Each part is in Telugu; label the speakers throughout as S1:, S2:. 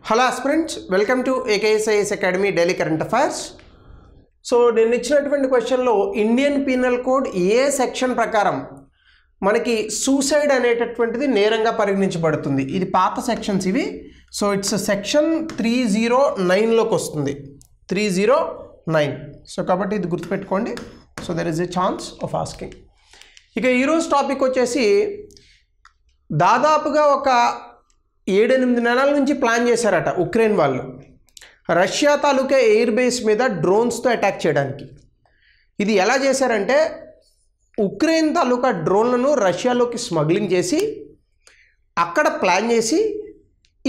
S1: Hello aspirants, welcome to AKSIS academy daily current affairs. So నేను ఇచ్చినటువంటి క్వశ్చన్లో ఇండియన్ పీనల్ కోడ్ ఏ సెక్షన్ ప్రకారం మనకి సూసైడ్ అనేటటువంటిది నేరంగా పరిగణించబడుతుంది? ఇది పాత సెక్షన్స్ ఇవి. సో ఇట్స్ సెక్షన్ 309లోకి వస్తుంది, 309. సో కాబట్టి ఇది గుర్తుపెట్టుకోండి. So there is a chance of asking. ఇక ఈరోజు టాపిక్ వచ్చేసి దాదాపుగా ఒక 7-8 నెలల నుంచి ప్లాన్ చేశారట ఉక్రెయిన్ వాళ్ళు రష్యా తాలూకా ఎయిర్ బేస్ మీద డ్రోన్స్తో అటాక్ చేయడానికి. ఇది ఎలా చేశారంటే ఉక్రెయిన్ తాలూకా డ్రోన్లను రష్యాలోకి స్మగ్లింగ్ చేసి అక్కడ ప్లాన్ చేసి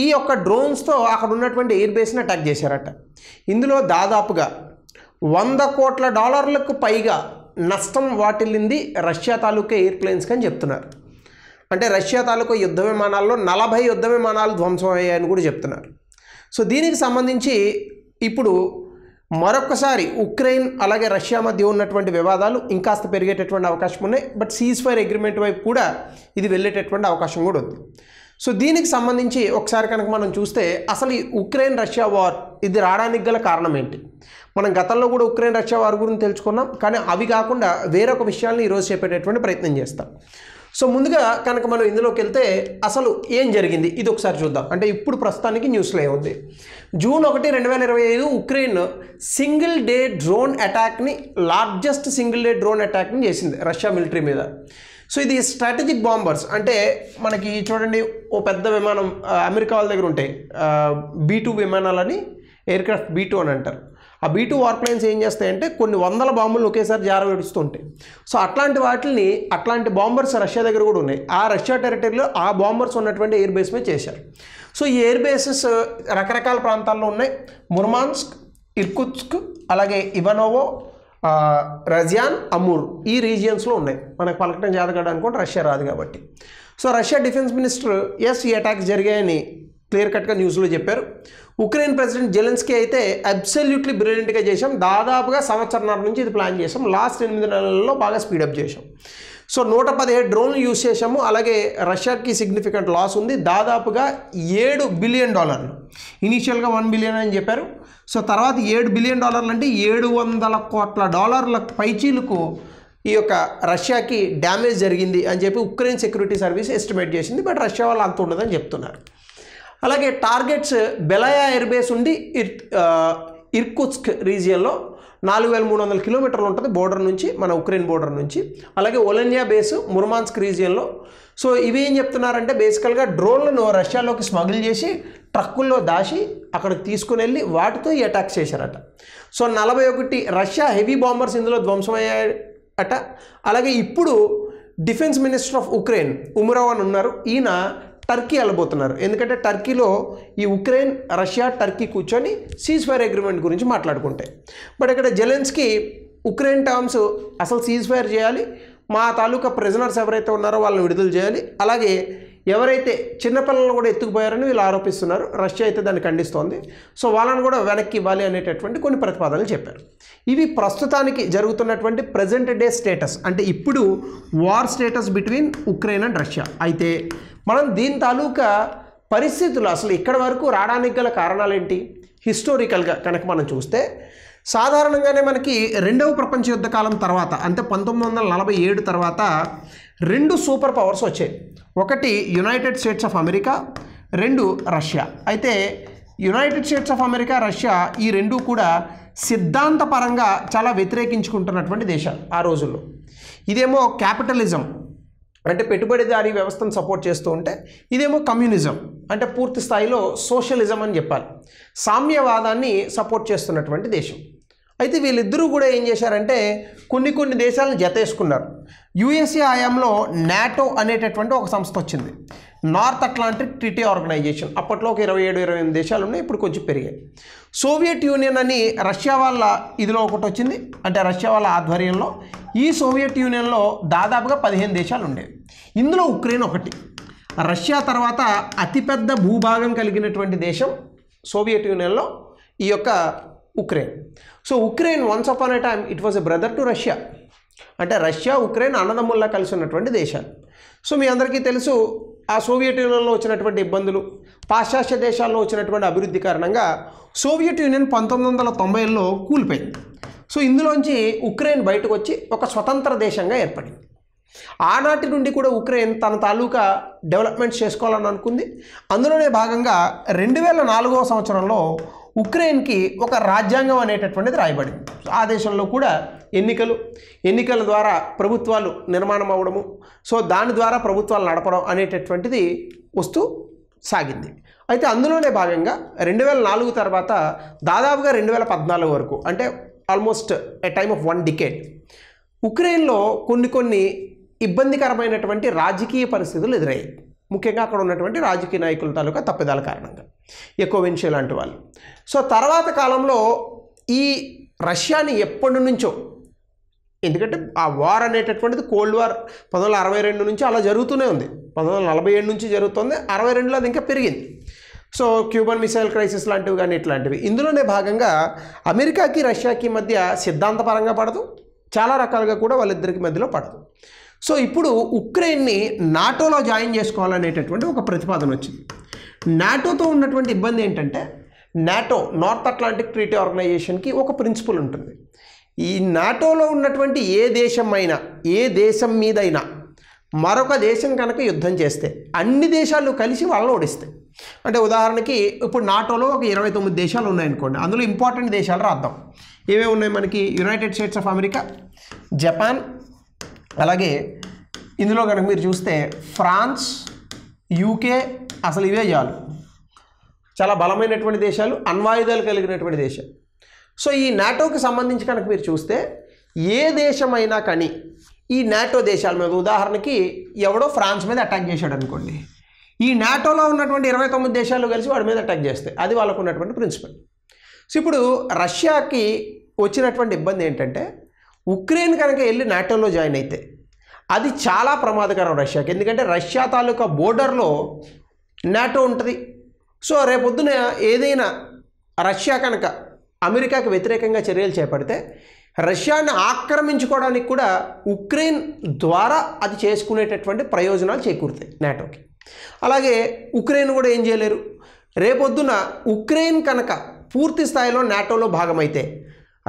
S1: ఈ యొక్క డ్రోన్స్తో అక్కడ ఉన్నటువంటి ఎయిర్ బేస్ని అటాక్ చేశారట. ఇందులో దాదాపుగా $100 కోట్ల పైగా నష్టం వాటిల్లింది రష్యా తాలూకా ఎయిర్ప్లేన్స్కి అని చెప్తున్నారు. అంటే రష్యా తాలూకా యుద్ధ విమానాల్లో 40 యుద్ధ విమానాలు ధ్వంసం అయ్యాయని కూడా చెప్తున్నారు. సో దీనికి సంబంధించి ఇప్పుడు మరొకసారి ఉక్రెయిన్ అలాగే రష్యా మధ్య ఉన్నటువంటి వివాదాలు ఇంకాస్త పెరిగేటటువంటి అవకాశం ఉన్నాయి. బట్ సీజ్ ఫైర్ అగ్రిమెంట్ వైపు కూడా ఇది వెళ్ళేటటువంటి అవకాశం కూడా ఉంది. సో దీనికి సంబంధించి ఒకసారి కనుక మనం చూస్తే అసలు ఈ ఉక్రెయిన్ రష్యా వార్ ఇది రావడానికి గల కారణం ఏంటి? మనం గతంలో కూడా ఉక్రెయిన్ రష్యా వార్ గురించి తెలుసుకున్నాం, కానీ అవి కాకుండా వేరొక విషయాలను ఈరోజు చెప్పేటటువంటి ప్రయత్నం చేస్తాం. సో ముందుగా కనుక మనం ఇందులోకి వెళ్తే అసలు ఏం జరిగింది ఇది ఒకసారి చూద్దాం. అంటే ఇప్పుడు ప్రస్తుతానికి న్యూస్లో ఏముంది? June 1, 2025 Ukraine single day drone అటాక్ని, లార్జెస్ట్ సింగిల్ డే డ్రోన్ అటాక్ని చేసింది రష్యా మిలిటరీ మీద. సో ఇది స్ట్రాటజిక్ బాంబర్స్, అంటే మనకి చూడండి ఓ పెద్ద విమానం అమెరికా వాళ్ళ దగ్గర ఉంటాయి, B-2 విమానాలని, ఎయిర్క్రాఫ్ట్ B-2 అని అంటారు. ఆ B-2 వార్ప్లేన్స్ ఏం చేస్తాయంటే కొన్ని వందల బాంబులు ఒకేసారి జారవిడుస్తూ ఉంటాయి. సో అట్లాంటి బాంబర్స్ రష్యా దగ్గర కూడా ఉన్నాయి. ఆ రష్యా టెరిటరీలో ఆ బాంబర్స్ ఉన్నటువంటి ఎయిర్ బేస్ మీద చేశారు. సో ఈ ఎయిర్ బేసెస్ రకరకాల ప్రాంతాల్లో ఉన్నాయి. ముర్మాన్స్క్, ఇర్కుత్స్క్, అలాగే ఇవనోవో, రజియాన్, అమూర్ ఈ రీజియన్స్లో ఉన్నాయి. మనకు పలకటం జాతకాడు అనుకోండి, రష్యా రాదు కాబట్టి. సో రష్యా డిఫెన్స్ మినిస్టర్ ఈ అటాక్స్ జరిగాయని క్లియర్ కట్గా న్యూస్లో చెప్పారు. ఉక్రెయిన్ ప్రెసిడెంట్ జెలెన్స్కీ అయితే అబ్సల్యూట్లీ బ్రిలియంట్గా చేసాం, దాదాపుగా సంవత్సరంన్నర నుంచి ఇది ప్లాన్ చేసాం, లాస్ట్ 8 నెలల్లో బాగా స్పీడప్ చేసాం. సో 117 డ్రోన్లు యూజ్ చేసాము. అలాగే రష్యాకి సిగ్నిఫికెంట్ లాస్ ఉంది, దాదాపుగా $7 బిలియన్. ఇనీషియల్గా $1 బిలియన్ అని చెప్పారు. సో తర్వాత $7 బిలియన్ అంటే $700 కోట్ల పైచీలకు ఈ యొక్క రష్యాకి డ్యామేజ్ జరిగింది అని చెప్పి ఉక్రెయిన్ సెక్యూరిటీ సర్వీస్ ఎస్టిమేట్ చేసింది. బట్ రష్యా వాళ్ళు అంత ఉండదని చెప్తున్నారు. అలాగే టార్గెట్స్ బెలాయా ఎయిర్ బేస్ ఉండి ఇర్కుత్స్క్ రీజియన్లో 4300 కిలోమీటర్లు ఉంటుంది బోర్డర్ నుంచి, మన ఉక్రెయిన్ బోర్డర్ నుంచి. అలాగే ఒలెన్యా బేసు ముర్మాన్స్క్ రీజియన్లో. సో ఇవి ఏం చెప్తున్నారంటే బేసికల్గా డ్రోన్లను రష్యాలోకి స్మగిల్ చేసి ట్రక్కుల్లో దాచి అక్కడికి తీసుకుని వెళ్ళి వాటితో ఈ అటాక్స్ చేశారట. సో 41 రష్యా హెవీ బాంబర్స్ ఇందులో ధ్వంసమయ్యాయట. అలాగే ఇప్పుడు డిఫెన్స్ మినిస్టర్ ఆఫ్ ఉక్రెయిన్ ఉమరోవ్ అని ఉన్నారు, ఈయన టర్కీ వెళ్ళబోతున్నారు. ఎందుకంటే టర్కీలో ఈ ఉక్రెయిన్, రష్యా, టర్కీ కూర్చొని సీజ్ ఫైర్ అగ్రిమెంట్ గురించి మాట్లాడుకుంటాయి. బట్ ఇక్కడ జెలెన్స్కీ ఉక్రెయిన్ టర్మ్స్ అసలు సీజ్ ఫైర్ చేయాలి, మా తాలూకా ప్రిజనర్స్ ఎవరైతే ఉన్నారో వాళ్ళని విడుదల చేయాలి, అలాగే ఎవరైతే చిన్నపిల్లలను కూడా ఎత్తుకుపోయారని వీళ్ళు ఆరోపిస్తున్నారు, రష్యా అయితే దాన్ని ఖండిస్తోంది. సో వాళ్ళని కూడా వెనక్కి ఇవ్వాలి అనేటటువంటి కొన్ని ప్రతిపాదనలు చెప్పారు. ఇవి ప్రస్తుతానికి జరుగుతున్నటువంటి ప్రజెంట్ డే స్టేటస్, అంటే ఇప్పుడు war status between Ukraine and Russia. అయితే మనం దీని తాలూకా పరిస్థితులు అసలు ఇక్కడ వరకు రావడానికి గల కారణాలు ఏంటి? హిస్టోరికల్గా కనుక మనం చూస్తే సాధారణంగానే మనకి 2వ ప్రపంచ యుద్ధ కాలం తర్వాత, అంటే 1947 తర్వాత 2 సూపర్ పవర్స్ వచ్చాయి. ఒకటి United States of America, 2 Russia. అయితే United States of America, Russia ఈ 2 కూడా సిద్ధాంతపరంగా చాలా వ్యతిరేకించుకుంటున్నటువంటి దేశాలు ఆ రోజుల్లో. ఇదేమో క్యాపిటలిజం అంటే పెట్టుబడిదారీ వ్యవస్థను సపోర్ట్ చేస్తూ ఉంటే, ఇదేమో కమ్యూనిజం అంటే పూర్తి స్థాయిలో సోషలిజం అని చెప్పాలి, సామ్యవాదాన్ని సపోర్ట్ చేస్తున్నటువంటి దేశం. అయితే వీళ్ళిద్దరూ కూడా ఏం చేశారంటే కొన్ని దేశాలను జతేసుకున్నారు. USA హయాంలో నాటో అనేటటువంటి ఒక సంస్థ వచ్చింది, నార్త్ అట్లాంటిక్ ట్రీటీ ఆర్గనైజేషన్. అప్పట్లో ఒక 27-28 దేశాలు ఉన్నాయి, ఇప్పుడు కొంచెం పెరిగాయి. సోవియట్ యూనియన్ అని రష్యా వాళ్ళ ఇదిలో ఒకటి వచ్చింది, అంటే రష్యా వాళ్ళ ఆధ్వర్యంలో. ఈ సోవియట్ యూనియన్లో దాదాపుగా 15 దేశాలు ఉండేవి. ఇందులో ఉక్రెయిన్ ఒకటి. రష్యా తర్వాత అతిపెద్ద భూభాగం కలిగినటువంటి దేశం సోవియట్ యూనియన్లో ఈ యొక్క Ukraine. So Ukraine once upon a time it was a brother to Russia, అంటే రష్యా ఉక్రెయిన్ అన్నదమ్ముల్లా కలిసి ఉన్నటువంటి దేశాలు. సో మీ అందరికీ తెలుసు ఆ సోవియట్ యూనియన్లో వచ్చినటువంటి ఇబ్బందులు, పాశ్చాత్య దేశాల్లో వచ్చినటువంటి అభివృద్ధి కారణంగా సోవియట్ యూనియన్ 1990లో కూలిపోయింది. సో ఇందులోంచి ఉక్రెయిన్ బయటకు వచ్చి ఒక స్వతంత్ర దేశంగా ఏర్పడింది. ఆనాటి నుండి కూడా ఉక్రెయిన్ తన తాలూకా డెవలప్మెంట్స్ చేసుకోవాలని అనుకుంది. అందులోనే భాగంగా 2004వ సంవత్సరంలో ఉక్రెయిన్కి ఒక రాజ్యాంగం అనేటటువంటిది రాయబడింది. ఆ దేశంలో కూడా ఎన్నికల ద్వారా ప్రభుత్వాలు నిర్మాణం అవ్వడము, సో దాని ద్వారా ప్రభుత్వాలు నడపడం అనేటటువంటిది వస్తూ సాగింది. అయితే అందులోనే భాగంగా 2004 తర్వాత దాదాపుగా 2014 వరకు, అంటే almost a time of 1 decade, ఉక్రెయిన్లో కొన్ని ఇబ్బందికరమైనటువంటి రాజకీయ పరిస్థితులు ఎదురయ్యాయి. ముఖ్యంగా అక్కడ ఉన్నటువంటి రాజకీయ నాయకుల తాలూకా తప్పిదాల కారణంగా, యాకోవెన్షి లాంటి వాళ్ళు. సో తర్వాత కాలంలో ఈ రష్యాని ఎప్పటి నుంచో, ఎందుకంటే ఆ వార్ అనేటటువంటిది కోల్డ్ వార్ 1962 నుంచి అలా జరుగుతూనే ఉంది, 1947 నుంచి జరుగుతుంది, 62లో అది ఇంకా పెరిగింది. సో క్యూబన్ మిసైల్ క్రైసిస్ లాంటివి కానీ ఇట్లాంటివి. ఇందులోనే భాగంగా అమెరికాకి రష్యాకి మధ్య సిద్ధాంతపరంగా పడదు, చాలా రకాలుగా కూడా వాళ్ళిద్దరికి మధ్యలో పడదు. సో ఇప్పుడు ఉక్రెయిన్ని నాటోలో జాయిన్ చేసుకోవాలనేటటువంటి ఒక ప్రతిపాదన వచ్చింది. నాటోతో ఉన్నటువంటి ఇబ్బంది ఏంటంటే, నాటో నార్త్ అట్లాంటిక్ ట్రీటీ ఆర్గనైజేషన్కి ఒక ప్రిన్సిపల్ ఉంటుంది. ఈ నాటోలో ఉన్నటువంటి ఏ దేశం మీదైనా మరొక దేశం కనుక యుద్ధం చేస్తే అన్ని దేశాలు కలిసి వాళ్ళని ఓడిస్తాయి. అంటే ఉదాహరణకి ఇప్పుడు నాటోలో ఒక 29 దేశాలు ఉన్నాయనుకోండి, అందులో ఇంపార్టెంట్ దేశాలు రాద్దాం. ఏమేమి ఉన్నాయి మనకి? United States of America, Japan, అలాగే ఇందులో కనుక మీరు చూస్తే ఫ్రాన్స్, యూకే, అసలు ఇవే చాలు, చాలా బలమైనటువంటి దేశాలు, అణ్వాయుధాలు కలిగినటువంటి దేశాలు. సో ఈ నాటోకి సంబంధించి కనుక మీరు చూస్తే ఏ దేశమైనా కానీ ఈ నాటో దేశాల మీద, ఉదాహరణకి ఎవడో ఫ్రాన్స్ మీద అటాక్ చేశాడు అనుకోండి, ఈ నాటోలో ఉన్నటువంటి 29 దేశాలు కలిసి వాడి మీద అటాక్ చేస్తాయి. అది వాళ్ళకు ఉన్నటువంటి ప్రిన్సిపల్. సో ఇప్పుడు రష్యాకి వచ్చినటువంటి ఇబ్బంది ఏంటంటే, ఉక్రెయిన్ కనుక వెళ్ళి నాటోలో జాయిన్ అయితే అది చాలా ప్రమాదకరం రష్యాకి. ఎందుకంటే రష్యా తాలూకా బోర్డర్లో నాటో ఉంటుంది. సో రేపొద్దున ఏదైనా రష్యా కనుక అమెరికాకి వ్యతిరేకంగా చర్యలు చేపడితే రష్యాని ఆక్రమించుకోవడానికి కూడా ఉక్రెయిన్ ద్వారా అది చేసుకునేటటువంటి ప్రయోజనాలు చేకూరుతాయి నాటోకి. అలాగే ఉక్రెయిన్ కూడా ఏం చేయలేరు. రేపొద్దున ఉక్రెయిన్ కనుక పూర్తి స్థాయిలో నాటోలో భాగమైతే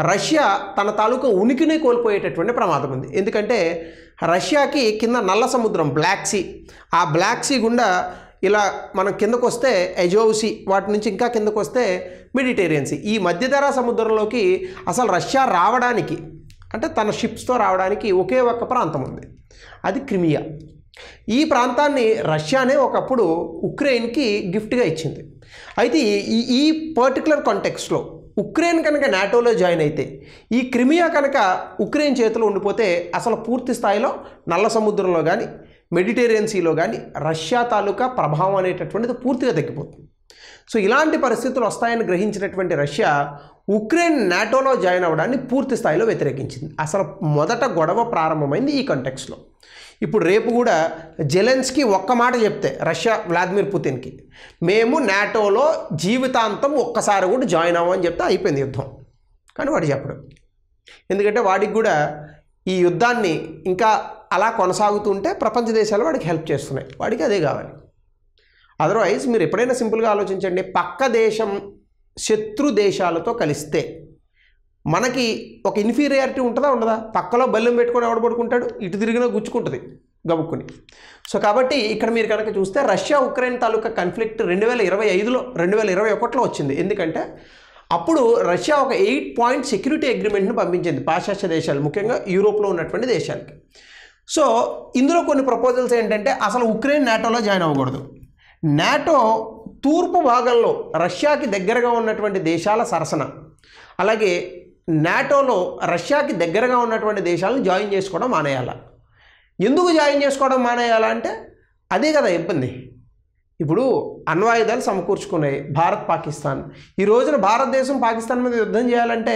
S1: రష్యా తన తాలూకా ఉనికిని కోల్పోయేటటువంటి ప్రమాదం ఉంది. ఎందుకంటే రష్యాకి కింద నల్ల సముద్రం, బ్లాక్ సీ, ఆ బ్లాక్ సీ గుండా ఇలా మనం కిందకు వస్తే ఎజోవ్ సీ, వాటి నుంచి ఇంకా కిందకు వస్తే మెడిటేరియన్ సీ, ఈ మధ్యధరా సముద్రంలోకి అసలు రష్యా రావడానికి, అంటే తన షిప్స్తో రావడానికి ఒకే ఒక్క ప్రాంతం ఉంది, అది క్రిమియా. ఈ ప్రాంతాన్ని రష్యానే ఒకప్పుడు ఉక్రెయిన్కి గిఫ్ట్గా ఇచ్చింది. అయితే ఈ పర్టికులర్ కాంటెక్స్ట్లో ఉక్రెయిన్ కనుక నాటోలో జాయిన్ అయితే, ఈ క్రిమియా కనుక ఉక్రెయిన్ చేతిలో ఉండిపోతే అసలు పూర్తి స్థాయిలో నల్ల సముద్రంలో కానీ మెడిటేరియన్ సీలో కానీ రష్యా తాలూకా ప్రభావం అనేటటువంటిది పూర్తిగా తగ్గిపోతుంది. సో ఇలాంటి పరిస్థితులు వస్తాయని గ్రహించినటువంటి రష్యా ఉక్రెయిన్ నాటోలో జాయిన్ అవ్వడాన్ని పూర్తి స్థాయిలో వ్యతిరేకించింది. అసలు మొదట గొడవ ప్రారంభమైంది ఈ కాంటెక్స్లో. ఇప్పుడు రేపు కూడా జెలెన్స్కీ ఒక్క మాట చెప్తే రష్యా వ్లాదిమిర్ పుతిన్కి, మేము నాటోలో జీవితాంతం ఒక్కసారి కూడా జాయిన్ అవ్వమని చెప్తే అయిపోయింది యుద్ధం. కానీ వాడు చెప్పడు. ఎందుకంటే వాడికి కూడా ఈ యుద్ధాన్ని ఇంకా అలా కొనసాగుతుంటే ప్రపంచ దేశాలు వాడికి హెల్ప్ చేస్తున్నాయి, వాడికి అదే కావాలి. అదర్వైజ్ మీరు ఎప్పుడైనా సింపుల్గా ఆలోచించండి, పక్క దేశం శత్రు దేశాలతో కలిస్తే మనకి ఒక ఇన్ఫీరియారిటీ ఉంటుందా ఉండదా? పక్కలో బల్లెం పెట్టుకొని ఎవడ పడుకుంటాడు, ఇటు తిరిగినా గుచ్చుకుంటుంది గబుక్కుని. సో కాబట్టి ఇక్కడ మీరు కనుక చూస్తే రష్యా ఉక్రెయిన్ తాలూకా కాన్ఫ్లిక్ట్ 2025లో 2021లో వచ్చింది. ఎందుకంటే అప్పుడు రష్యా ఒక 8 పాయింట్ సెక్యూరిటీ అగ్రిమెంట్ను పంపించింది పాశ్చాత్య దేశాలు, ముఖ్యంగా యూరోప్లో ఉన్నటువంటి దేశాలకి. సో ఇందులో కొన్ని ప్రపోజల్స్ ఏంటంటే, అసలు ఉక్రెయిన్ నాటోలో జాయిన్ అవ్వకూడదు, నాటో తూర్పు భాగంలో రష్యాకి దగ్గరగా ఉన్నటువంటి దేశాల సరసన, అలాగే నాటోలో రష్యాకి దగ్గరగా ఉన్నటువంటి దేశాలను జాయిన్ చేసుకోవడం మానేయాల. ఎందుకు జాయిన్ చేసుకోవడం మానేయాలా అంటే అదే కదా ఇబ్బంది. ఇప్పుడు అణ్వాయుధాలు సమకూర్చుకున్నాయి భారత్ పాకిస్తాన్. ఈ రోజున భారతదేశం పాకిస్తాన్ మీద యుద్ధం చేయాలంటే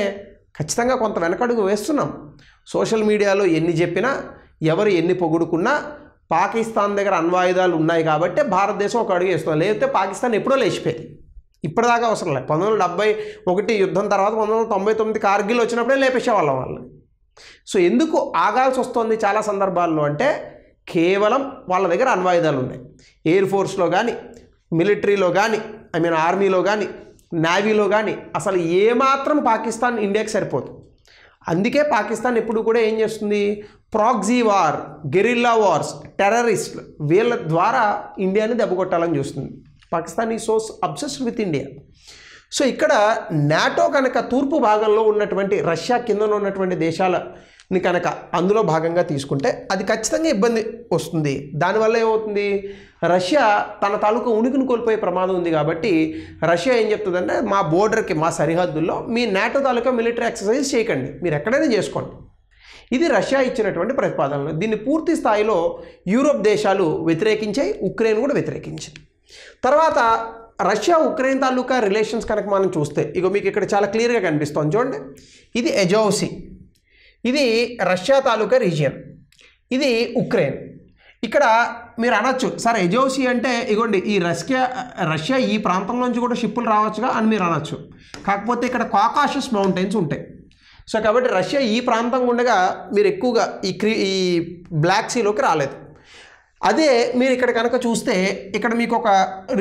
S1: ఖచ్చితంగా కొంత వెనకడుగు వేస్తున్నాం. సోషల్ మీడియాలో ఎన్ని చెప్పినా, ఎవరు ఎన్ని పొగుడుకున్నా పాకిస్తాన్ దగ్గర అణ్వాయుధాలు ఉన్నాయి కాబట్టి భారతదేశం ఒక అడుగు వేస్తుంది. లేకపోతే పాకిస్తాన్ ఎప్పుడో లేచిపోయేది, ఇప్పటిదాకా అవసరం లేదు. 1971 యుద్ధం తర్వాత 1999 కార్గిల్ వచ్చినప్పుడే లేపేసేవాళ్ళం వాళ్ళని. సో ఎందుకు ఆగాల్సి వస్తుంది చాలా సందర్భాల్లో అంటే, కేవలం వాళ్ళ దగ్గర అణ్వాయుధాలు ఉన్నాయి. ఎయిర్ ఫోర్స్లో కానీ, మిలిటరీలో కానీ, ఆర్మీలో కానీ, నేవీలో కానీ అసలు ఏమాత్రం పాకిస్తాన్ ఇండియాకి సరిపోదు. అందుకే పాకిస్తాన్ ఎప్పుడు కూడా ఏం చేస్తుంది, ప్రాక్సీ వార్, గెరిల్లా వార్స్, టెర్రరిస్టులు వీళ్ళ ద్వారా ఇండియాని దెబ్బకొట్టాలని చూస్తుంది. పాకిస్తాన్ ఈ so obsessed with India. So ఇక్కడ నాటో కనుక తూర్పు భాగంలో ఉన్నటువంటి రష్యా కింద ఉన్నటువంటి దేశాలని కనుక అందులో భాగంగా తీసుకుంటే అది ఖచ్చితంగా ఇబ్బంది వస్తుంది. దానివల్ల ఏమవుతుంది, రష్యా తన తాలూకు ఉనికిని కోల్పోయే ప్రమాదం ఉంది. కాబట్టి రష్యా ఏం చెప్తుందంటే మా బోర్డర్కి, మా సరిహద్దుల్లో మీ నాటో తాలూకా మిలిటరీ ఎక్సర్సైజ్ చేయకండి, మీరు ఎక్కడైనా చేసుకోండి. ఇది రష్యా ఇచ్చినటువంటి ప్రతిపాదనలు. దీన్ని పూర్తి స్థాయిలో యూరోప్ దేశాలు వ్యతిరేకించాయి, ఉక్రెయిన్ కూడా వ్యతిరేకించింది. తర్వాత రష్యా ఉక్రెయిన్ తాలూకా రిలేషన్స్ కనుక మనం చూస్తే ఇగో మీకు ఇక్కడ చాలా క్లియర్గా కనిపిస్తుంది చూడండి. ఇది ఎజోవ్ సీ, ఇది రష్యా తాలూకా రీజియన్, ఇది ఉక్రెయిన్. ఇక్కడ మీరు అనొచ్చు సార్ ఎజోవ్ సీ అంటే ఇగోండి ఈ రష్యా ఈ ప్రాంతంలోంచి కూడా షిప్పులు రావచ్చుగా అని మీరు అనొచ్చు. కాకపోతే ఇక్కడ కాకాషస్ మౌంటైన్స్ ఉంటాయి. సో కాబట్టి రష్యా ఈ ప్రాంతం ఉండగా మీరు ఎక్కువగా ఈ బ్లాక్ సీలోకి రాలేదు. అదే మీరు ఇక్కడ కనుక చూస్తే ఇక్కడ మీకు ఒక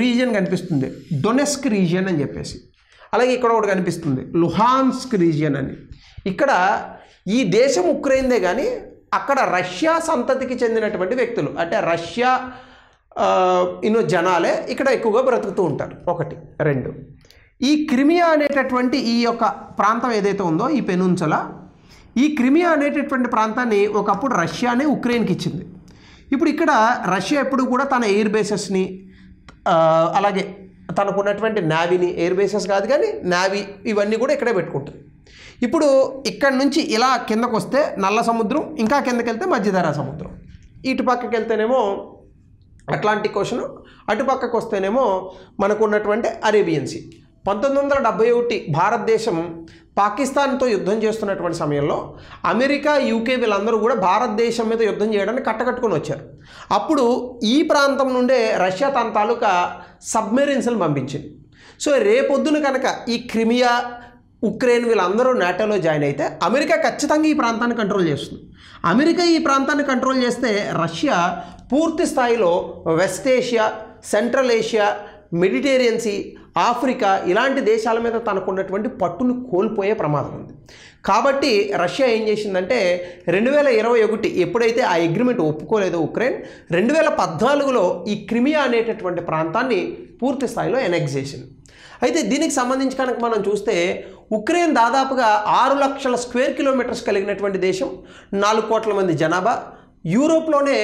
S1: రీజియన్ కనిపిస్తుంది, డొనెస్క్ రీజియన్ అని చెప్పేసి. అలాగే ఇక్కడ ఒకటి కనిపిస్తుంది లుహాన్స్క్ రీజియన్ అని. ఇక్కడ ఈ దేశం ఉక్రెయిన్దే కానీ అక్కడ రష్యా సంతతికి చెందినటువంటి వ్యక్తులు అంటే రష్యా జనాలే ఇక్కడ ఎక్కువగా బ్రతుకుతూ ఉంటారు. ఒకటి. రెండు, ఈ క్రిమియా అనేటటువంటి ఈ యొక్క ప్రాంతం ఏదైతే ఉందో ఈ పెనున్సులా, ఈ క్రిమియా అనేటటువంటి ప్రాంతాన్ని ఒకప్పుడు రష్యానే ఉక్రెయిన్కి ఇచ్చింది. ఇప్పుడు ఇక్కడ రష్యా ఎప్పుడు కూడా తన ఎయిర్ బేసెస్ని అలాగే తనకున్నటువంటి నావీని, ఎయిర్ బేసెస్ కాదు కానీ నావీ ఇవన్నీ కూడా ఇక్కడే పెట్టుకుంటుంది. ఇప్పుడు ఇక్కడ నుంచి ఇలా కిందకు వస్తే నల్ల సముద్రం, ఇంకా కిందకి వెళ్తే మధ్యధరా సముద్రం, ఇటు పక్కకి వెళ్తేనేమో అట్లాంటిక్ ఓషన్, అటుపక్కకు వస్తేనేమో మనకు ఉన్నటువంటి అరేబియన్ సీ. 1971 భారతదేశం పాకిస్తాన్తో యుద్ధం చేస్తున్నటువంటి సమయంలో అమెరికా, యూకే వీళ్ళందరూ కూడా భారతదేశం మీద యుద్ధం చేయడానికి కట్టకట్టుకొని వచ్చారు. అప్పుడు ఈ ప్రాంతం నుండే రష్యా తన తాలూకా సబ్మెరీన్స్ని పంపించింది. సో రేపొద్దున కనుక ఈ క్రిమియా, ఉక్రెయిన్ వీళ్ళందరూ నాటోలో జాయిన్ అయితే అమెరికా ఖచ్చితంగా ఈ ప్రాంతాన్ని కంట్రోల్ చేస్తుంది. అమెరికా ఈ ప్రాంతాన్ని కంట్రోల్ చేస్తే రష్యా పూర్తి స్థాయిలో West Asia, Central Asia, Mediterranean Sea, Africa ఇలాంటి దేశాల మీద తనకున్నటువంటి పట్టును కోల్పోయే ప్రమాదం ఉంది. కాబట్టి రష్యా ఏం చేసిందంటే 2021 ఎప్పుడైతే ఆ అగ్రిమెంట్ ఒప్పుకోలేదో ఉక్రెయిన్, 2014లో ఈ క్రిమియా అనేటటువంటి ప్రాంతాన్ని పూర్తి స్థాయిలో ఎనెక్స్ చేసింది. అయితే దీనికి సంబంధించి కనుక మనం చూస్తే ఉక్రెయిన్ దాదాపుగా 6 లక్షల స్క్వేర్ కిలోమీటర్స్ కలిగినటువంటి దేశం, 4 కోట్ల మంది జనాభా, యూరోప్లోనే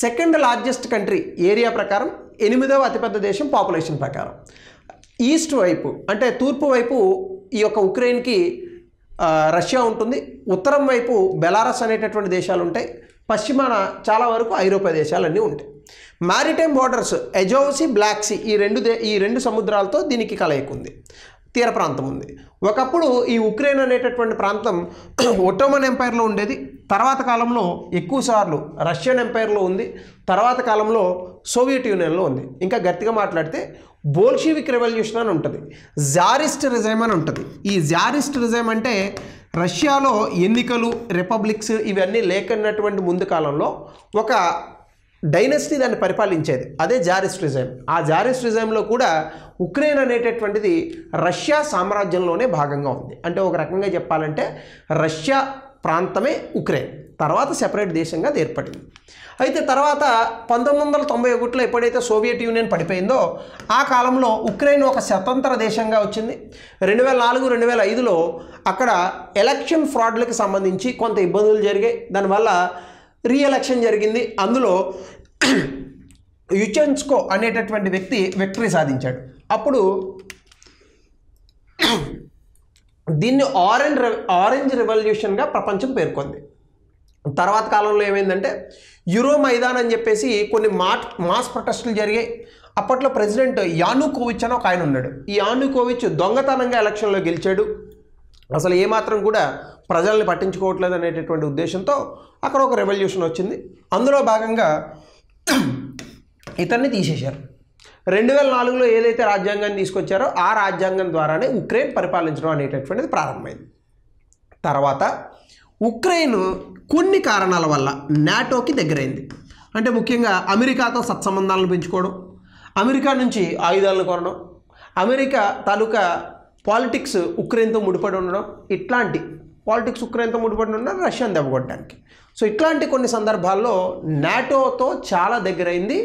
S1: సెకండ్ లార్జెస్ట్ కంట్రీ ఏరియా ప్రకారం, 8వ అతిపెద్ద దేశం పాపులేషన్ ప్రకారం. ఈస్ట్ వైపు అంటే తూర్పు వైపు ఈ యొక్క ఉక్రెయిన్కి రష్యా ఉంటుంది, ఉత్తరం వైపు బెలారస్ అనేటటువంటి దేశాలు ఉంటాయి, పశ్చిమాన చాలా వరకు ఐరోపా దేశాలన్నీ ఉంటాయి. Maritime borders Azov sea, black sea ఈ రెండు సముద్రాలతో దీనికి కలయిక ఉంది, తీర ప్రాంతం ఉంది. ఒకప్పుడు ఈ ఉక్రెయిన్ అనేటటువంటి ప్రాంతం ఒట్టోమన్ ఎంపైర్లో ఉండేది, తర్వాత కాలంలో ఎక్కువసార్లు రష్యన్ ఎంపైర్లో ఉంది, తర్వాత కాలంలో సోవియట్ యూనియన్లో ఉంది. ఇంకా గట్టిగా మాట్లాడితే బోల్షివిక్ రెవల్యూషన్ అని ఉంటుంది, జారిస్ట్ రిజైమ్ అని ఉంటుంది. ఈ జారిస్ట్ రిజైమ్ అంటే రష్యాలో ఎన్నికలు, రిపబ్లిక్స్ ఇవన్నీ లేకున్నటువంటి ముందు కాలంలో ఒక డైనస్టీ దాన్ని పరిపాలించేది, అదే జారిస్ట్ రిజైమ్. ఆ జారిస్ట్ రిజైమ్లో కూడా ఉక్రెయిన్ అనేటటువంటిది రష్యా సామ్రాజ్యంలోనే భాగంగా ఉంది. అంటే ఒక రకంగా చెప్పాలంటే రష్యా ప్రాంతమే ఉక్రెయిన్, తర్వాత సెపరేట్ దేశంగా అది ఏర్పడింది. అయితే తర్వాత 1991లో ఎప్పుడైతే సోవియట్ యూనియన్ పడిపోయిందో ఆ కాలంలో ఉక్రెయిన్ ఒక స్వతంత్ర దేశంగా వచ్చింది. 2004, 2005లో అక్కడ ఎలక్షన్ ఫ్రాడ్లకు సంబంధించి కొంత ఇబ్బందులు జరిగాయి, దానివల్ల రీఎలక్షన్ జరిగింది. అందులో యుచెన్స్కో అనేటటువంటి వ్యక్తి విక్టరీ సాధించాడు. అప్పుడు దీన్ని ఆరెంజ్ రెవల్యూషన్గా ప్రపంచం పేర్కొంది. తర్వాత కాలంలో ఏమైందంటే యూరో మైదాన్ అని చెప్పేసి కొన్ని మాస్ ప్రొటెస్టులు జరిగాయి. అప్పట్లో ప్రెసిడెంట్ యానుకోవిచ్ అని ఒక ఆయన ఉన్నాడు. ఈ యానుకోవిచ్ దొంగతనంగా ఎలక్షన్లో గెలిచాడు, అసలు ఏమాత్రం కూడా ప్రజల్ని పట్టించుకోవట్లేదు అనేటటువంటి ఉద్దేశంతో అక్కడ ఒక రెవల్యూషన్ వచ్చింది. అందులో భాగంగా ఇతన్ని తీసేశారు. 2004లో ఏదైతే రాజ్యాంగాన్ని తీసుకొచ్చారో ఆ రాజ్యాంగం ద్వారానే ఉక్రెయిన్ పరిపాలించడం అనేటటువంటిది ప్రారంభమైంది. తర్వాత ఉక్రెయిన్ కొన్ని కారణాల వల్ల నాటోకి దగ్గరైంది. అంటే ముఖ్యంగా అమెరికాతో సత్సంబంధాలను పెంచుకోవడం, అమెరికా నుంచి ఆయుధాలను కొనడం, అమెరికా తాలూకా పాలిటిక్స్ ఉక్రెయిన్తో ముడిపడి ఉండడం, ఇట్లాంటి పాలిటిక్స్ ఉక్రెయిన్తో ముడిపడి ఉండడం రష్యాను దెబ్బకొట్టడానికి. సో ఇట్లాంటి కొన్ని సందర్భాల్లో నాటోతో చాలా దగ్గరైంది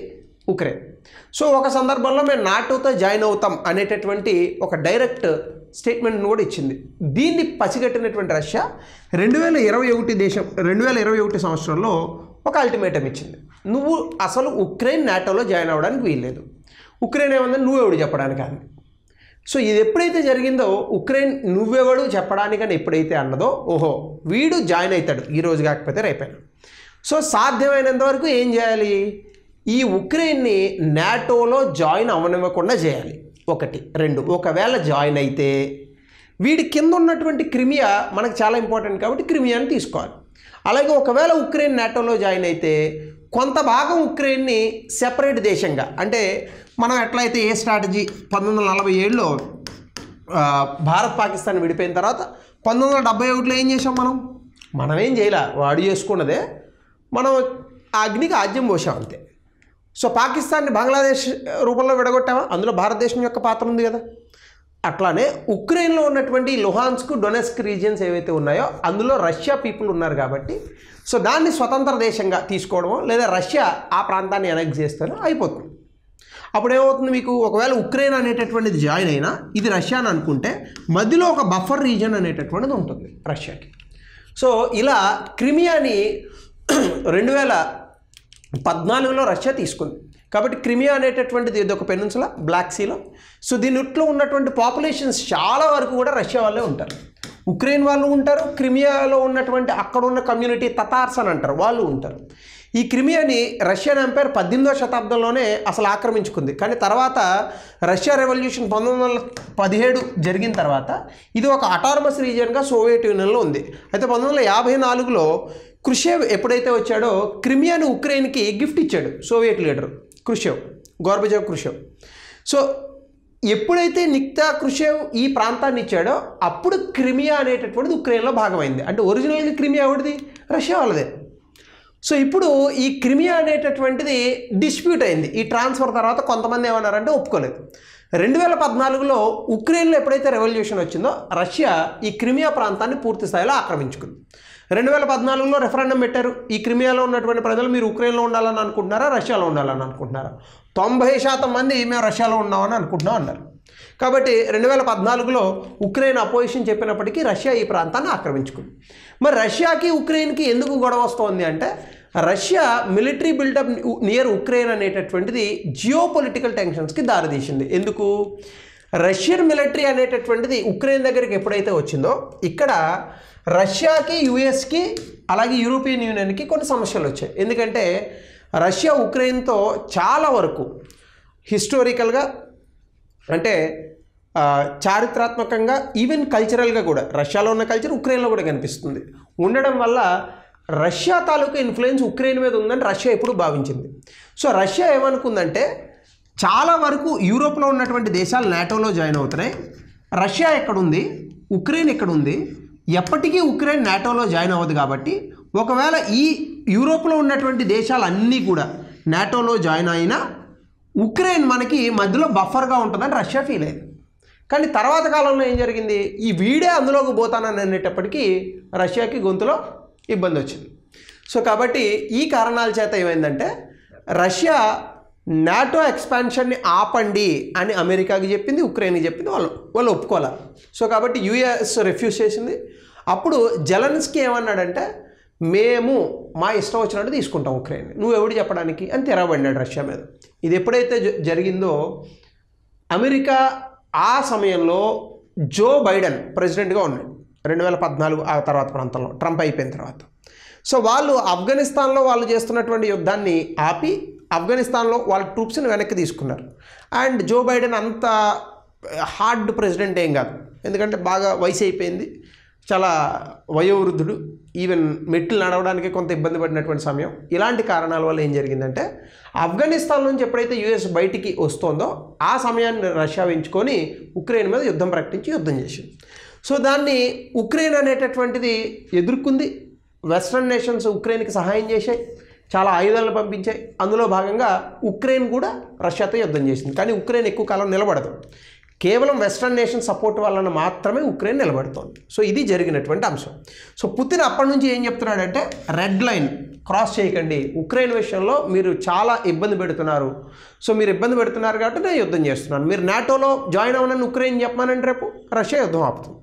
S1: ఉక్రెయిన్. సో ఒక సందర్భంలో మేము నాటోతో జాయిన్ అవుతాం అనేటటువంటి ఒక డైరెక్ట్ స్టేట్మెంట్ను కూడా ఇచ్చింది. దీన్ని పసిగట్టినటువంటి రష్యా 2021 సంవత్సరంలో ఒక అల్టిమేటం ఇచ్చింది. నువ్వు అసలు ఉక్రెయిన్ నాటోలో జాయిన్ అవ్వడానికి వీల్లేదు. ఉక్రెయిన్ ఏమందని నువ్వెవడు చెప్పడానికి అని. సో ఇది ఎప్పుడైతే జరిగిందో ఉక్రెయిన్ నువ్వెవడు చెప్పడానికని ఎప్పుడైతే అన్నదో, ఓహో వీడు జాయిన్ అవుతాడు ఈ రోజు కాకపోతే రేపైనా. సో సాధ్యమైనంత వరకు ఏం చేయాలి, ఈ ఉక్రెయిన్ని నాటోలో జాయిన్ అవ్వనివ్వకుండా చేయాలి. 1, 2 ఒకవేళ జాయిన్ అయితే వీడి కింద ఉన్నటువంటి క్రిమియా మనకు చాలా ఇంపార్టెంట్ కాబట్టి క్రిమియాని తీసుకోవాలి. అలాగే ఒకవేళ ఉక్రెయిన్ నాటోలో జాయిన్ అయితే కొంత భాగం ఉక్రెయిన్ని సెపరేట్ దేశంగా, అంటే మనం ఎట్లయితే ఏ స్ట్రాటజీ 1947లో భారత్ పాకిస్తాన్ విడిపోయిన తర్వాత 1971లో ఏం చేసాం, మనమేం చేయలే, వాడు చేసుకున్నదే, మనం ఆ అగ్నికి ఆజ్యం పోసాం అంతే. సో పాకిస్తాన్ని బంగ్లాదేశ్ రూపంలో విడగొట్టామా, అందులో భారతదేశం యొక్క పాత్ర ఉంది కదా. అట్లానే ఉక్రెయిన్లో ఉన్నటువంటి లుహాన్స్క్, డొనెట్స్క్ రీజియన్స్ ఏవైతే ఉన్నాయో అందులో రష్యా పీపుల్ ఉన్నారు కాబట్టి సో దాన్ని స్వతంత్ర దేశంగా తీసుకోవడమో లేదా రష్యా ఆ ప్రాంతాన్ని ఎనెక్స్ చేస్తారో అయిపోతుంది. అప్పుడు ఏమవుతుంది, మీకు ఒకవేళ ఉక్రెయిన్ అనేటటువంటిది జాయిన్ అయినా ఇది రష్యా అని అనుకుంటే మధ్యలో ఒక బఫర్ రీజన్ అనేటటువంటిది ఉంటుంది రష్యాకి. సో ఇలా క్రిమియాని 2014లో రష్యా తీసుకుంది. కాబట్టి క్రిమియా అనేటటువంటిది ఇది ఒక పెనిన్సులా బ్లాక్ సీలో. సో దీనిట్లో ఉన్నటువంటి పాపులేషన్స్ చాలా వరకు కూడా రష్యా వాళ్ళే ఉంటారు. ఉక్రెయిన్ వాళ్ళు ఉంటారు, క్రిమియాలో ఉన్నటువంటి అక్కడ ఉన్న కమ్యూనిటీ తతార్స్ అని అంటారు, వాళ్ళు ఉంటారు. ఈ క్రిమియాని రష్యన్ ఎంపైర్ 18వ శతాబ్దంలోనే అసలు ఆక్రమించుకుంది. కానీ తర్వాత రష్యా రెవల్యూషన్ 1917 జరిగిన తర్వాత ఇది ఒక అటానమస్ రీజియన్గా సోవియట్ యూనియన్లో ఉంది. అయితే 1954లో క్రుషేవ్ ఎప్పుడైతే వచ్చాడో క్రిమియాని ఉక్రెయిన్కి గిఫ్ట్ ఇచ్చాడు సోవియట్ లీడర్ గోర్బచేవ్ క్రుషేవ్. సో ఎప్పుడైతే నిక్తా క్రుషేవ్ ఈ ప్రాంతాన్ని ఇచ్చాడో అప్పుడు క్రిమియా అనేటటువంటిది ఉక్రెయిన్లో భాగమైంది. అంటే ఒరిజినల్గా క్రిమియా ఎవరిది, రష్యా వాళ్ళదే. సో ఇప్పుడు ఈ క్రిమియా అనేటటువంటిది డిస్ప్యూట్ అయింది. ఈ ట్రాన్స్ఫర్ తర్వాత కొంతమంది ఏమన్నారంటే ఒప్పుకోలేదు. 2014లో ఉక్రెయిన్లో ఎప్పుడైతే రెవల్యూషన్ వచ్చిందో రష్యా ఈ క్రిమియా ప్రాంతాన్ని పూర్తి స్థాయిలో ఆక్రమించుకుంది. 2014లో రెఫరెండం పెట్టారు. ఈ క్రిమియాలో ఉన్నటువంటి ప్రజలు మీరు ఉక్రెయిన్లో ఉండాలని అనుకుంటున్నారా, రష్యాలో ఉండాలని అనుకుంటున్నారా? 90% మంది మేము రష్యాలో ఉన్నామని అనుకుంటున్నాం అన్నారు. కాబట్టి 2014లో ఉక్రెయిన్ అపోజిషన్ చెప్పినప్పటికీ రష్యా ఈ ప్రాంతాన్ని ఆక్రమించుకుంది. మరి రష్యాకి ఉక్రెయిన్కి ఎందుకు గొడవ వస్తుంది అంటే Russia military buildup near Ukraine అనేటటువంటిది జియోపొలిటికల్ టెన్షన్స్కి దారితీసింది. ఎందుకు, రష్యన్ మిలిటరీ అనేటటువంటిది ఉక్రెయిన్ దగ్గరికి ఎప్పుడైతే వచ్చిందో ఇక్కడ రష్యాకి, యుఎస్కి అలాగే యూరోపియన్ యూనియన్కి కొన్ని సమస్యలు వచ్చాయి. ఎందుకంటే రష్యా ఉక్రెయిన్తో చాలా వరకు హిస్టారికల్గా అంటే చారిత్రాత్మకంగా ఈవెన్ కల్చరల్గా కూడా రష్యాలో ఉన్న కల్చర్ ఉక్రెయిన్లో కూడా కనిపిస్తుంది. ఉండడం వల్ల రష్యా తాలూకా ఇన్ఫ్లుయెన్స్ ఉక్రెయిన్ మీద ఉందని రష్యా ఎప్పుడు భావించింది. సో రష్యా ఏమనుకుందంటే చాలా వరకు యూరోప్లో ఉన్నటువంటి దేశాలు నాటోలో జాయిన్ అవుతున్నాయి, రష్యా ఎక్కడుంది, ఉక్రెయిన్ ఎక్కడుంది, ఎప్పటికీ ఉక్రెయిన్ నాటోలో జాయిన్ అవ్వదు. కాబట్టి ఒకవేళ ఈ యూరోప్లో ఉన్నటువంటి దేశాలన్నీ కూడా నాటోలో జాయిన్ అయినా ఉక్రెయిన్ మనకి మధ్యలో బఫర్గా ఉంటుందని రష్యా ఫీల్ అయింది. కానీ తర్వాత కాలంలో ఏం జరిగింది, ఈ వీడే అందులోకి పోతానని అనేటప్పటికీ రష్యాకి గొంతులో ఇబ్బంది వచ్చింది. సో కాబట్టి ఈ కారణాల చేత ఏమైందంటే రష్యా నాటో ఎక్స్పాన్షన్ని ఆపండి అని అమెరికాకి చెప్పింది, ఉక్రెయిన్కి చెప్పింది, వాళ్ళు ఒప్పుకోవాలి. సో కాబట్టి యుఎస్ రిఫ్యూజ్ చేసింది. అప్పుడు జెలెన్స్కీ ఏమన్నాడంటే మేము మా ఇష్టం వచ్చినట్టు తీసుకుంటాం ఉక్రెయిన్, నువ్వెవడు చెప్పడానికి అని తెరవబడినాడు రష్యా మీద. ఇది ఎప్పుడైతే జరిగిందో అమెరికా ఆ సమయంలో జో బైడెన్ ప్రెసిడెంట్గా ఉన్నాడు 2014 ఆ తర్వాత ప్రాంతంలో ట్రంప్ అయిపోయిన తర్వాత. సో వాళ్ళు ఆఫ్ఘనిస్తాన్లో వాళ్ళు చేస్తున్నటువంటి యుద్ధాన్ని ఆపి ఆఫ్ఘనిస్తాన్లో వాళ్ళ ట్రూప్స్ని వెనక్కి తీసుకున్నారు. అండ్ జో బైడెన్ అంత హార్డ్ ప్రెసిడెంట్ ఏం కాదు, ఎందుకంటే బాగా వయసు అయిపోయింది, చాలా వయోవృద్ధుడు, ఈవెన్ మెట్లు నడవడానికి కొంత ఇబ్బంది పడినటువంటి సమయం. ఇలాంటి కారణాల వల్ల ఏం జరిగిందంటే ఆఫ్ఘనిస్తాన్ నుంచి ఎప్పుడైతే యుఎస్ బయటికి వస్తుందో ఆ సమయాన్ని రష్యా ఎంచుకొని ఉక్రెయిన్ మీద యుద్ధం ప్రకటించి యుద్ధం చేసింది. సో దాన్ని ఉక్రెయిన్ అనేటటువంటిది ఎదుర్కొంది. వెస్ట్రన్ నేషన్స్ ఉక్రెయిన్కి సహాయం చేశాయి, చాలా ఆయుధాలను పంపించాయి. అందులో భాగంగా ఉక్రెయిన్ కూడా రష్యాతో యుద్ధం చేసింది. కానీ ఉక్రెయిన్ ఎక్కువ కాలం నిలబడదు. కేవలం వెస్ట్రన్ నేషన్ సపోర్ట్ వలన మాత్రమే ఉక్రెయిన్ నిలబడుతోంది. సో ఇది జరిగినటువంటి అంశం. సో పుతిన్ అప్పటి నుంచి ఏం చెప్తున్నాడంటే రెడ్ లైన్ క్రాస్ చేయకండి, ఉక్రెయిన్ విషయంలో మీరు చాలా ఇబ్బంది పెడుతున్నారు. సో మీరు ఇబ్బంది పెడుతున్నారు కాబట్టి నేను యుద్ధం చేస్తున్నాను. మీరు నాటోలో జాయిన్ అవ్వనని ఉక్రెయిన్ చెప్పమానంటే రేపు రష్యా యుద్ధం ఆపుతుంది.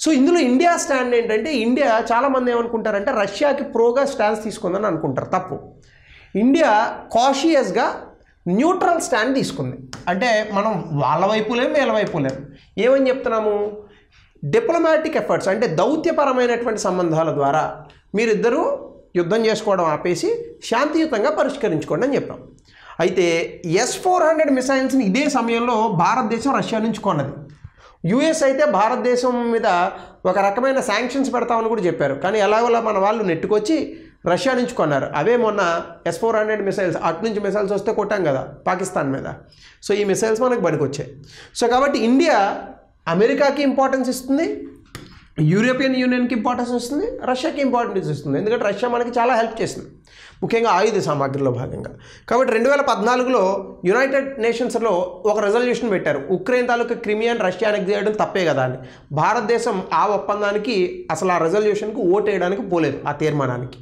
S1: సో ఇందులో ఇండియా స్టాండ్ ఏంటంటే, ఇండియా చాలామంది ఏమనుకుంటారంటే రష్యాకి ప్రోగా స్టాండ్స్ తీసుకుందని అనుకుంటారు. తప్పు. ఇండియా కాషియస్గా న్యూట్రల్ స్టాండ్ తీసుకుంది. అంటే మనం వాళ్ళ వైపు లేము, వీళ్ళ వైపు లేము. ఏమని చెప్తున్నాము, డిప్లొమాటిక్ ఎఫర్ట్స్ అంటే దౌత్యపరమైనటువంటి సంబంధాల ద్వారా మీరిద్దరూ యుద్ధం చేసుకోవడం ఆపేసి శాంతియుతంగా పరిష్కరించుకోండి అని చెప్పాం. అయితే S-400 మిసైల్స్ని ఇదే సమయంలో భారతదేశం రష్యా నుంచి కొన్నది. యుఎస్ అయితే భారతదేశం మీద ఒక రకమైన శాంక్షన్స్ పెడతామని కూడా చెప్పారు. కానీ ఎలాగోలా మన వాళ్ళు నెట్టుకొచ్చి రష్యా నుంచి కొన్నారు. అవే మొన్న S-400 మిసైల్స్, అటు నుంచి మిసైల్స్ వస్తే కొట్టాం కదా పాకిస్తాన్ మీద. సో ఈ మిసైల్స్ మనకు బడికొచ్చాయి. సో కాబట్టి ఇండియా అమెరికాకి ఇంపార్టెన్స్ ఇస్తుంది, యూరోపియన్ యూనియన్కి ఇంపార్టెన్స్ ఇస్తుంది, రష్యాకి ఇంపార్టెన్స్ ఇస్తుంది. ఎందుకంటే రష్యా మనకి చాలా హెల్ప్ చేసింది, ముఖ్యంగా ఆయుధ సామాగ్రిలో భాగంగా. కాబట్టి 2014లో యునైటెడ్ నేషన్స్లో ఒక రెజల్యూషన్ పెట్టారు, ఉక్రెయిన్ తాలూకా క్రిమియాని రష్యా అనెక్స్ చేయడం తప్పే కదా అని. భారతదేశం ఆ ఒప్పందానికి అసలు ఆ రెజల్యూషన్కి ఓటు వేయడానికి పోలేదు, ఆ తీర్మానానికి.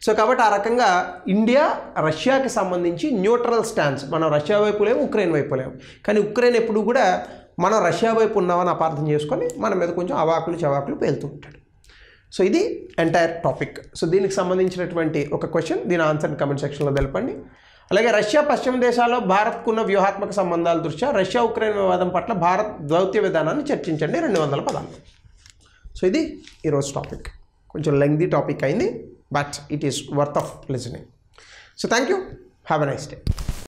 S1: సో కాబట్టి ఆ రకంగా ఇండియా రష్యాకి సంబంధించి న్యూట్రల్ స్టాన్స్, మనం రష్యా వైపు లేము, ఉక్రెయిన్ వైపు లేము. కానీ ఉక్రెయిన్ ఎప్పుడు కూడా మనం రష్యా వైపు ఉన్నామని అపార్థం చేసుకొని మన మీద కొంచెం అవాకులు చవాకులు పేలుతూ ఉంటాడు. సో ఇది ఎంటైర్ టాపిక్. సో దీనికి సంబంధించినటువంటి ఒక క్వశ్చన్, దీని ఆన్సర్ని కమెంట్ సెక్షన్లో తెలపండి. అలాగే రష్యా పశ్చిమ దేశాల్లో భారత్కున్న వ్యూహాత్మక సంబంధాల దృష్ట్యా రష్యా ఉక్రెయిన్ వివాదం పట్ల భారత్ దౌత్య విధానాన్ని చర్చించండి 200 పదాలు. సో ఇది ఈరోజు టాపిక్. కొంచెం లెంగ్దీ టాపిక్ అయింది, but it is worth of listening. So thank you, have a nice day.